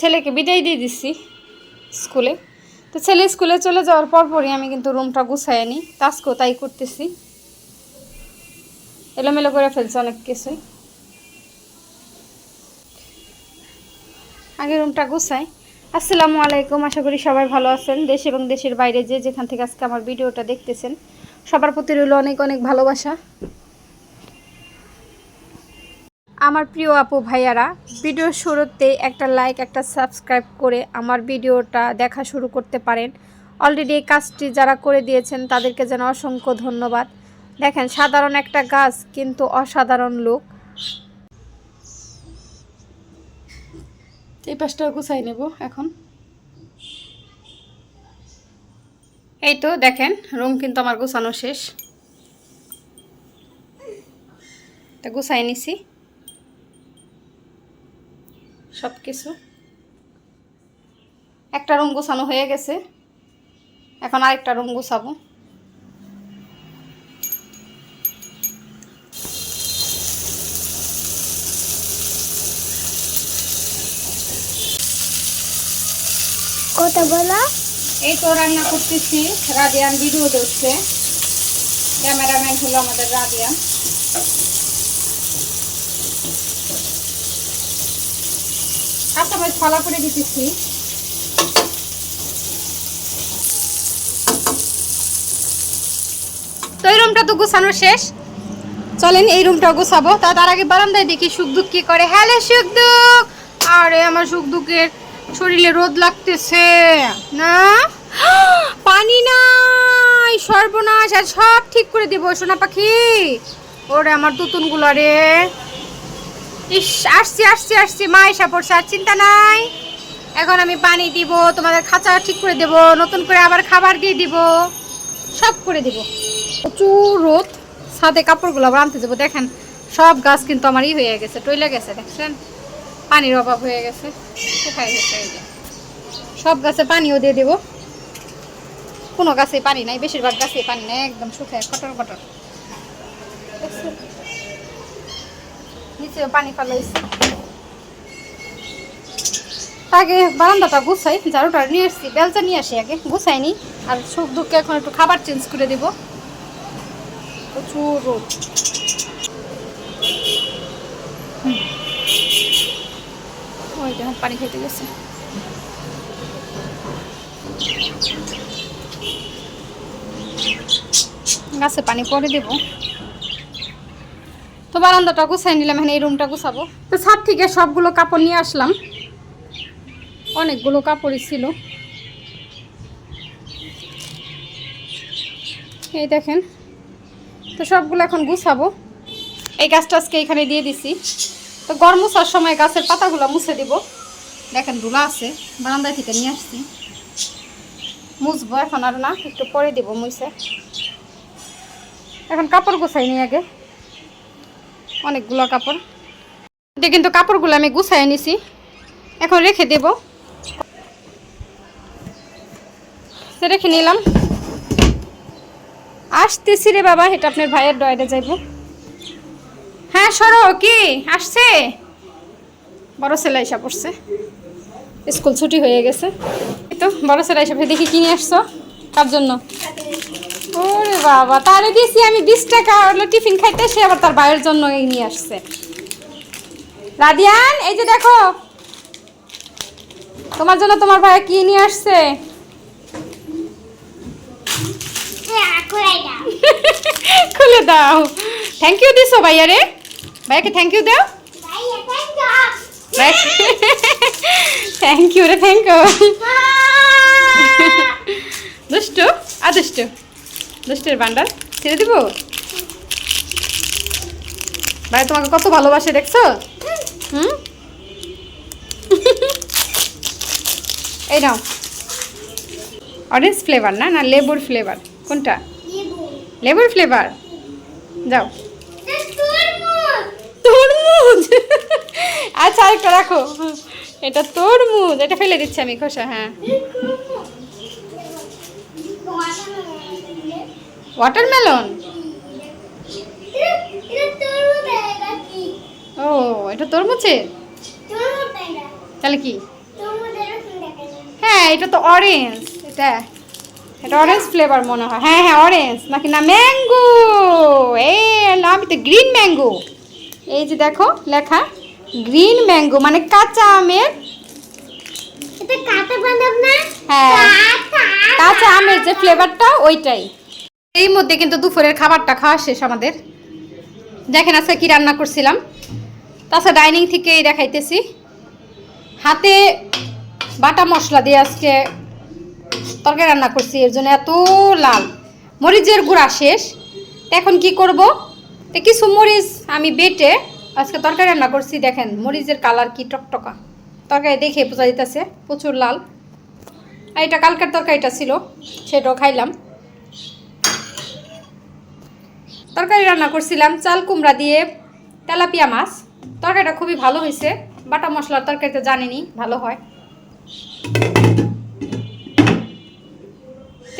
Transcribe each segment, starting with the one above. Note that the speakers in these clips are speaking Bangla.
ছেলেকে বিদায় দিয়ে দিচ্ছি স্কুলে। তো ছেলে স্কুলে চলে যাওয়ার পরপরই আমি কিন্তু রুমটা গুছাই নিই, আজকেও তাই করতেছি। এলোমেলো করে ফেলছে অনেক কিছুই। আগে রুমটা গুছাই। আসসালামু আলাইকুম, আশা করি সবাই ভালো আছেন। দেশ এবং দেশের বাইরে যে যেখান থেকে আজকে আমার ভিডিওটা দেখতেছেন, সবার প্রতি রইল অনেক অনেক ভালোবাসা। আমার প্রিয় আপু ভাইয়ারা, ভিডিওর শুরুতে একটা লাইক একটা সাবস্ক্রাইব করে আমার ভিডিওটা দেখা শুরু করতে পারেন। অলরেডি এই কাজটি যারা করে দিয়েছেন তাদেরকে যেন অসংখ্য ধন্যবাদ। দেখেন, সাধারণ একটা গাছ কিন্তু অসাধারণ লোক। এই পাশটা গুছাই নেব এখন। এই তো দেখেন, রুম কিন্তু আমার গুছানো শেষ। তা গুছাই নিছি সব কিছু। একটা রুম গোছানো হয়ে গেছে, এখন আরেকটা রুম গোছাবো। কথা বলা। এই তো রান্না করতেছি, রাদিয়ান ভিডিও দেখছে। ক্যামেরাম্যান হলো আমাদের রাদিয়ান। কাঁচামরিচ ফালা করে দিতেছি। তো এই রুমটা তো গোছানো শেষ, চলেন এই রুমটা গোছাবো। তার আগে বারান্দায় দেখি সুখদুখ কি করে। হ্যালো সুখদুখ। আরে আমার সুখদুখের শরীরে রোদ লাগতেছে না, পানি নাই, সর্বনাশ। আর সব ঠিক করে দিব সোনা পাখি। ওরে আমার তুতুনগুলো রে। ইস, আসছি আসছি আসছি, মা এসা পড়ছে, আর চিন্তা নাই। এখন আমি পানি দিব, তোমাদের খাঁচা ঠিক করে দেব, নতুন করে আবার খাবার দিয়ে দিব, সব করে দিব। প্রচুর রোদ, ছাদে কাপড়গুলো আবার আনতে যাবো। দেখেন সব গাছ কিন্তু আমারই হয়ে গেছে, টইলে গেছে। দেখছেন পানির অভাব হয়ে গেছে, শুকায় গেছে। এই যে সব গাছে পানিও দিয়ে দেবো। কোনো গাছে পানি নাই, বেশিরভাগ গাছে পানি নাই, একদম শুকায় কটর কটর। নিচেও পানি ফেলাইছে। আগে বারান্দাটা গুছাই, ঝাড়ুটা নিয়ে আসছি, বেলচা নিয়ে আসি আগে, গুছাই নি। আর সুখ দুঃখে এখন একটু খাবার চেঞ্জ করে দেবো। প্রচুর রোদ। ওই দেখুন পানি খেতে গেছে। গাছে পানি পরে দেব। তো বারান্দাটা গুছাই নিলাম, এখন এই রুমটা গুছাবো। তো ছাদ থেকে সবগুলো কাপড় নিয়ে আসলাম, অনেকগুলো কাপড়ই ছিল। এই দেখেন, তো সবগুলো এখন গুছাবো। এই গাছটা আজকে এখানে দিয়ে দিছি। তো গরম মুছার সময় গাছের পাতাগুলো মুছে দিব। দেখেন ধুলা আছে, বারান্দায় থেকে নিয়ে আসছি। মুছবো এখন আর না, একটু পরে দিব মুছে। এখন কাপড় গুছাই নি আগে, অনেকগুলো কাপড়। এটা কিন্তু কাপড়গুলো আমি গুছাই নিছি, এখন রেখে দেব। রেখে নিলাম। আসতেছি রে বাবা, এটা আপনার ভাইয়ের ডয়েডে যাইব। হ্যাঁ সরো, কি আসছে? বড় ছেলে এসে পড়ছে, স্কুল ছুটি হয়ে গেছে। এই তো বড় ছেলে এসে পড়ছে। দেখি কিনে আসছো তার জন্য। ওরে বাবা, তারে দিয়েছি আমি 20 টাকা, হলো টিফিন খাইতে, সে আবার তার ভাইয়ের জন্য এই নিয়ে আসছে। রাদিয়ান, এই যে দেখো তোমার জন্য তোমার ভাই কি নিয়ে আসছে। খুলে দাও। থ্যাংক ইউ দিছো ভাইয়া রে, ভাইয়াকে থ্যাংক ইউ দাও। থ্যাংক ইউ রে, থ্যাংক ইউ। দুষ্টু আদুষ্টু, দুষ্টের বান্ডাল ছেড়ে দিব। ভাই তোমাকে কত ভালোবাসে দেখছো। হুম, এই নাও। অরেঞ্জ ফ্লেভার না, না লেবুর ফ্লেভার? কোনটা? লেবুর ফ্লেভার। যাও। তরমুজ। আচ্ছা আরেকটা রাখো, এটা তরমুজ, এটা ফেলে দিচ্ছি আমি খোসা। হ্যাঁ, ওয়াটারমেলন। ও, এটা তরমুজের, তাহলে কি? এটা তো অরেঞ্জ, এটা এটা অরেঞ্জ ফ্লেভার মনে হয়। হ্যাঁ হ্যাঁ অরেঞ্জ নাকি না ম্যাঙ্গো, এই না আমি তো গ্রিন ম্যাঙ্গো। এই যে দেখো লেখা গ্রিন ম্যাঙ্গো মানে কাঁচা আমের, এটা কাঁচা বাদাম না? হ্যাঁ কাঁচা আমের যে ফ্লেভারটা ওইটাই। এই মধ্যে কিন্তু দুপুরের খাবারটা খাওয়া শেষ আমাদের। দেখেন আজকে কি রান্না করছিলাম, তাছাড়া ডাইনিং থেকেই দেখাইতেছি। হাতে বাটা মশলা দিয়ে আজকে তরকারি রান্না করছি, এর জন্য এত লাল। মরিচের গুঁড়া শেষ, এখন কি করব, তো কিছু মরিচ আমি বেটে আজকে তরকারি রান্না করছি। দেখেন মরিচের কালার কি টকটকা, তরকারি দেখে বোঝা দিতেছে প্রচুর লাল। আর এটা কালকের তরকারিটা ছিল, সেটাও খাইলাম। তরকারি রান্না করছিলাম চাল কুমড়া দিয়ে তেলাপিয়া মাছ। তরকারিটা খুবই ভালো হয়েছে, বাটা মশলার তরকারি তো জানেনি ভালো হয়।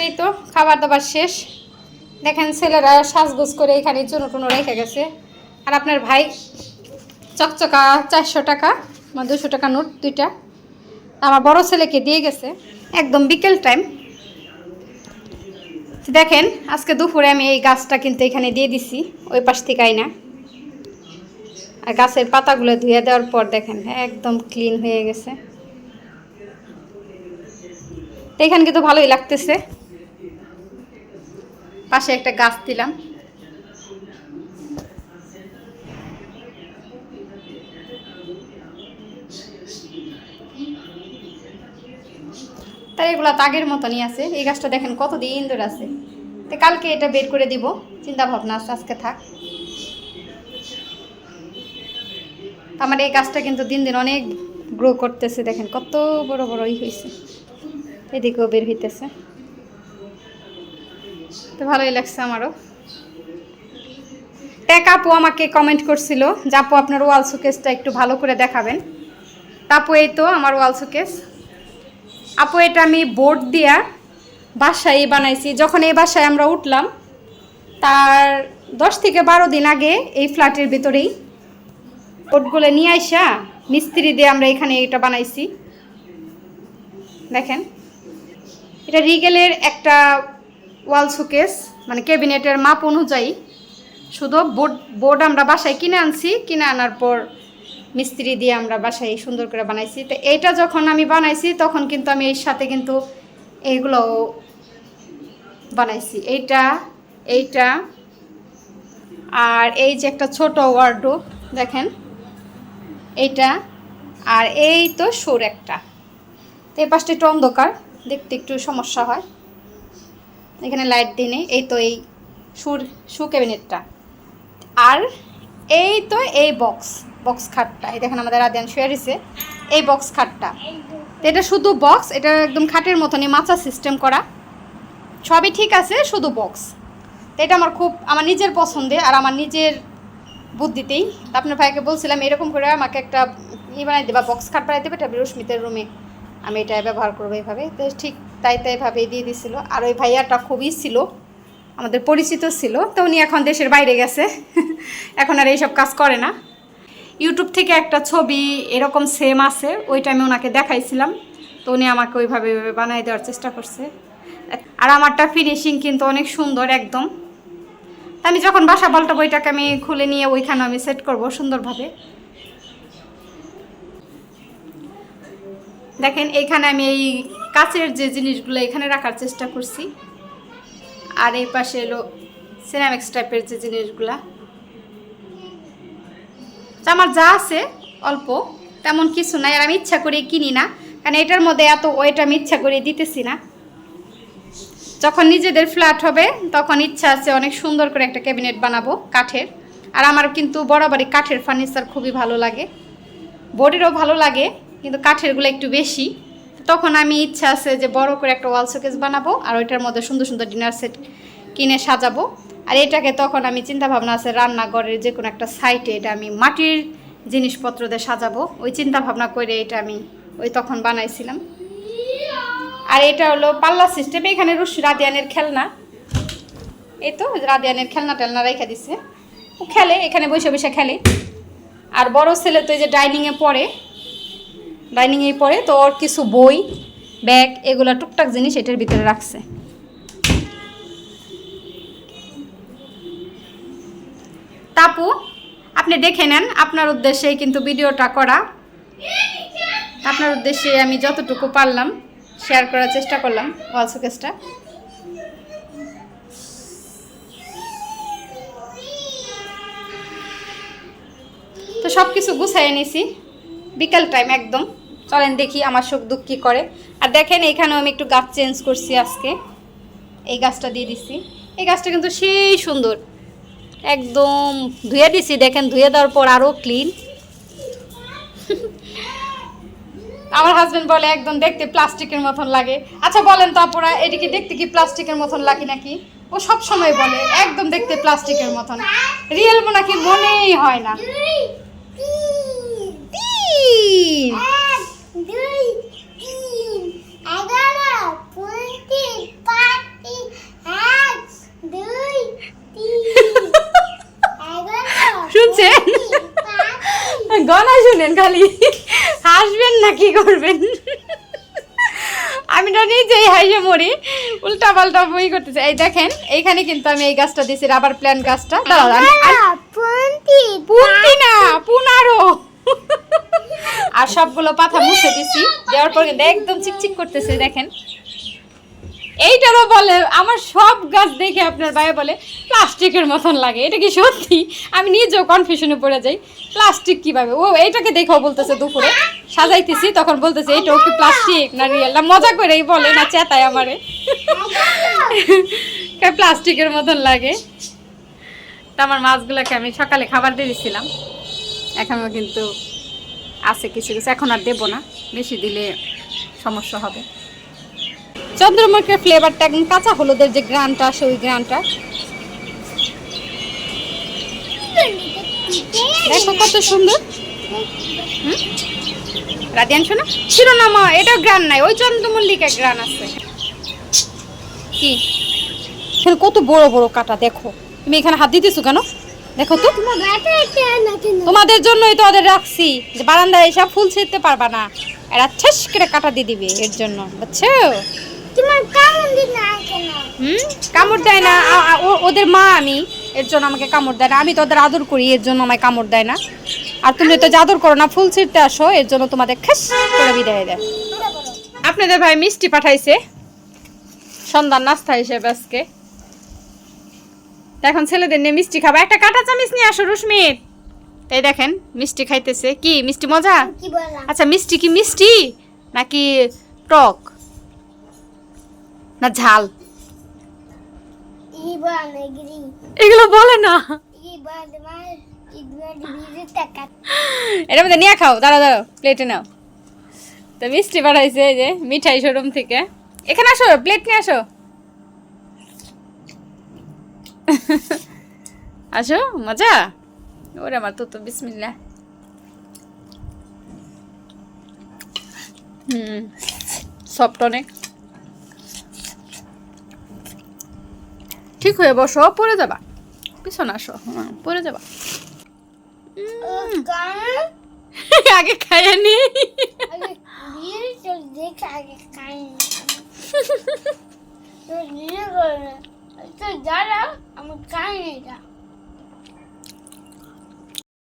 এই তো খাবার দাবার শেষ। দেখেন ছেলেরা সাজগোজ করে এখানে চুনো টুনো রেখে গেছে। আর আপনার ভাই চকচকা 400 টাকা বা 200 টাকা নোট দুইটা আমার বড় ছেলেকে দিয়ে গেছে একদম বিকেল টাইম। দেখেন আজকে দুপুরে আমি এই গাছটা কিন্তু এখানে দিয়ে দিছি ওই পাশ থেকে আইনা। আর গাছের পাতাগুলো ধুয়ে দেওয়ার পর দেখেন একদম ক্লিন হয়ে গেছে। তো এখানে কিন্তু ভালোই লাগতেছে। পাশে একটা গাছ দিলাম। তাই এগুলো তাগের মতনই আছে। এই গাছটা দেখেন কতদিন ধরে আছে। তো কালকে এটা বের করে দিব, চিন্তা ভাবনা আছে আজকে থাক। আমার এই গাছটা কিন্তু দিন দিন অনেক গ্রো করতেছে, দেখেন কত বড় বড়ই হয়েছে, এদিকেও বের হইতেছে। তো ভালোই লাগছে আমারও। এক আপু আমাকে কমেন্ট করছিল যে আপু আপনার ওয়াল শোকেসটা একটু ভালো করে দেখাবেন। আপু এই তো আমার ওয়াল শোকেস। আপু এটা আমি বোর্ড দিয়া বাসায় বানাইছি। যখন এই বাসায় আমরা উঠলাম তার 10 থেকে 12 দিন আগে এই ফ্ল্যাটের ভিতরেই বোর্ডগুলো নিয়ে আইসা মিস্ত্রি দিয়ে আমরা এখানে এটা বানাইছি। দেখেন এটা রিগেলের একটা ওয়াল শোকেস, মানে ক্যাবিনেটের মাপ অনুযায়ী। শুধু বোর্ড আমরা বাসায় কিনে আনছি, কিনে আনার পর মিস্ত্রি দিয়ে আমরা বাসায় সুন্দর করে বানাইছি। তো এইটা যখন আমি বানাইছি তখন কিন্তু আমি এর সাথে কিন্তু এইগুলো বানাইছি, এইটা আর এই যে একটা ছোট ওয়ার্ডরোব দেখেন এইটা, আর এই তো সুর একটা। তো এই পাশটা একটু অন্ধকার, দেখতে একটু সমস্যা হয়, এখানে লাইট দিনে। এই তো এই শু ক্যাবিনেটটা, আর এই তো এই বক্স খাটটা। এই দেখেন আমাদের আদিয়ান শুয়ে রয়েছে এই বক্স খাটটা। তো এটা শুধু বক্স, এটা একদম খাটের মতনই মাচা সিস্টেম করা, সবই ঠিক আছে, শুধু বক্স। তো এটা আমার নিজের পছন্দে আর আমার নিজের বুদ্ধিতেই। আপনার ভাইকে বলছিলাম এরকম করে আমাকে একটা বানাই দেবা, বক্স খাট বানাই দেবে, এটা রশ্মিতের রুমে আমি এটা ব্যবহার করবো এইভাবে। তো ঠিক তাইভাবেই দিয়ে দিছিল। আর ওই ভাইয়াটা খুবই ছিল, আমাদের পরিচিত ছিল। তো উনি এখন দেশের বাইরে গেছে, এখন আর এইসব কাজ করে না। ইউটিউব থেকে একটা ছবি এরকম সেম আছে, ওইটা আমি ওনাকে দেখাইছিলাম। তো উনি আমাকে ওইভাবে বানাই দেওয়ার চেষ্টা করছে। আর আমারটা ফিনিশিং কিন্তু অনেক সুন্দর একদম। আমি যখন বাসা পাল্টাবো ওইটাকে আমি খুলে নিয়ে ওইখানে আমি সেট করব সুন্দরভাবে। দেখেন এইখানে আমি এই কাচের যে জিনিসগুলো এখানে রাখার চেষ্টা করছি। আর এই পাশে এলো সিরামিক্স টাইপের যে জিনিসগুলা। আমার যা আছে অল্প, তেমন কিছু নাই। আর আমি ইচ্ছা করে কিনি না, কারণ এটার মধ্যে এত ওয়েট আমি ইচ্ছা করে দিতেছি না। যখন নিজেদের ফ্ল্যাট হবে তখন ইচ্ছা আছে অনেক সুন্দর করে একটা ক্যাবিনেট বানাবো কাঠের। আর আমার কিন্তু বরাবরই কাঠের ফার্নিচার খুবই ভালো লাগে, বোর্ডেরও ভালো লাগে, কিন্তু কাঠেরগুলো একটু বেশি। তখন আমি ইচ্ছা আছে যে বড় করে একটা ওয়াল শোকেস বানাবো আর ওইটার মধ্যে সুন্দর সুন্দর ডিনার সেট কিনে সাজাবো। আর এটাকে তখন আমি চিন্তা ভাবনা আছে রান্নাঘরের যে কোনো একটা সাইডে এটা আমি মাটির জিনিসপত্র দিয়ে সাজাবো, ওই চিন্তা ভাবনা করে এটা আমি তখন বানাইছিলাম। আর এটা হলো পাল্লা সিস্টেম। এখানে রাদিয়ানের খেলনা, এই তো রাদিয়ানের খেলনা টেলনা রেখে দিছে, ও খেলে এখানে বসে বসে খেলে। আর বড় ছেলে তো এই যে ডাইনিংয়ে পড়ে তো ওর কিছু বই ব্যাগ এগুলা টুকটাক জিনিস এটার ভিতরে রাখছে। তাপু আপনি দেখে নেন, আপনার উদ্দেশ্যেই কিন্তু ভিডিওটা করা। আপনার উদ্দেশ্যে আমি যতটুকু পারলাম শেয়ার করার চেষ্টা করলাম ওয়াল শোকেসটা। তো সব কিছু গুছাইয়ে নিছি বিকাল টাইম একদম। চলেন দেখি আমার সুখ দুঃখ কী করে। আর দেখেন এইখানেও আমি একটু গাছ চেঞ্জ করছি আজকে, এই গাছটা দিয়ে দিছি। এই গাছটা কিন্তু সেই সুন্দর, একদম ধুয়ে দিছি। দেখেন ধুয়ে দেওয়ার পর আরও ক্লিন। আমার হাজবেন্ড বলে একদম দেখতে প্লাস্টিকের মতন লাগে। আচ্ছা বলেন তো আপনারা, এদিকে দেখতে কি প্লাস্টিকের মতন লাগে নাকি? ও সব সময় বলে একদম দেখতে প্লাস্টিকের মতন, রিয়েল নাকি মনেই হয় না। শুনছেন? গনা শুনেন, খালি হাসবেন না কি করবেন? আমি তো নিজেই হাসে মরি, উল্টা পাল্টা বই করতেছে। এই দেখেন এইখানে কিন্তু আমি এই গাছটা দিছি, রাবার প্ল্যান্ট গাছটা। পুন্তি না পুনারো। আর সবগুলো পাতা মুছে দিছি, দেওয়ার পর কিন্তু একদম চিকচিক করতেছে। দেখেন এইটারও বলে, আমার সব গাছ দেখে আপনার ভাই বলে প্লাস্টিকের মতন লাগে। এটা কি সত্যি? আমি নিজেও কনফিউশনে পড়ে যাই, প্লাস্টিক কিভাবে। ও এইটাকে দেখেও বলতেছে, দুপুরে সাজাইতেছি তখন বলতেছে এইটাও কি প্লাস্টিক না রিয়েল, না মজা করেই বলে না চেতায় আমারে প্লাস্টিকের মতন লাগে। তো আমার মাছগুলোকে আমি সকালে খাবার দিয়ে দিয়েছিলাম, এখনও কিন্তু আছে কিছু কিছু, এখন আর দেবো না, বেশি দিলে সমস্যা হবে। চন্দ্রমুখীর ফ্লেভারটা একদম কাঁচা হলুদের যে গ্রানটা আসে, ওই গ্রানটা দেখো কত সুন্দর। রাধিয়ান শোনা ছিল না মা, এটাও গ্রান নাই, ওই চন্দ্রমল্লিকা গ্রান আছে। কি কত বড় বড় কাটা, দেখো তুমি এখানে হাত দিতেছো কেন? দেখো তো, তোমাদের জন্যই তো ওদের রাখছি, যে বারান্দায় এসব ফুল ছিঁড়তে পারবা না, এরা ছেস করে কাটা দিয়ে দিবে এর জন্য, বুঝছো? কামড় দেয় না, ওদের মা আমি, এর জন্য আমাকে কামড় দেয় না। আমি তো ওদের আদর করি, এর জন্য আমায় কামড় দেয় না। আর তুমি তো আদর করো না, ফুল ছিঁড়তে আসো, এর জন্য তোমাদের খেস করে বিদায় দেয়। আপনাদের ভাই মিষ্টি পাঠাইছে সন্ধ্যার নাস্তা হিসেবে আজকে। এখন ছেলেদের নিয়ে মিষ্টি খাবা, একটা কাঁটা চামচ নিয়ে আসো রুশমির। তাই দেখেন মিষ্টি খাইতেছে। কি মিষ্টি মজা? আচ্ছা মিষ্টি কি মিষ্টি নাকি টক না ঝাল? এগুলো বলে না, এর মধ্যে নিয়ে খাও। দাঁড়াও দাঁড়াও, প্লেটে নাও। তো মিষ্টি পাঠাইছে এই যে মিঠাই শোরুম থেকে। এখানে আসো, প্লেট নিয়ে আসো। আসো, মজা। ওরে আমার তো বিসমিল্লাহ। সফট অনেক। ঠিক হয়ে বসো, পড়ে যাবা, পিছনে আসো, পড়ে যাবা। আগে খাইয়ে নি,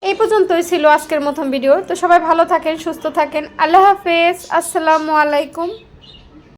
এই পর্যন্তই ছিল আজকের মতন ভিডিও। তো সবাই ভালো থাকেন, সুস্থ থাকেন। আল্লাহ হাফেজ, আসসালামু আলাইকুম।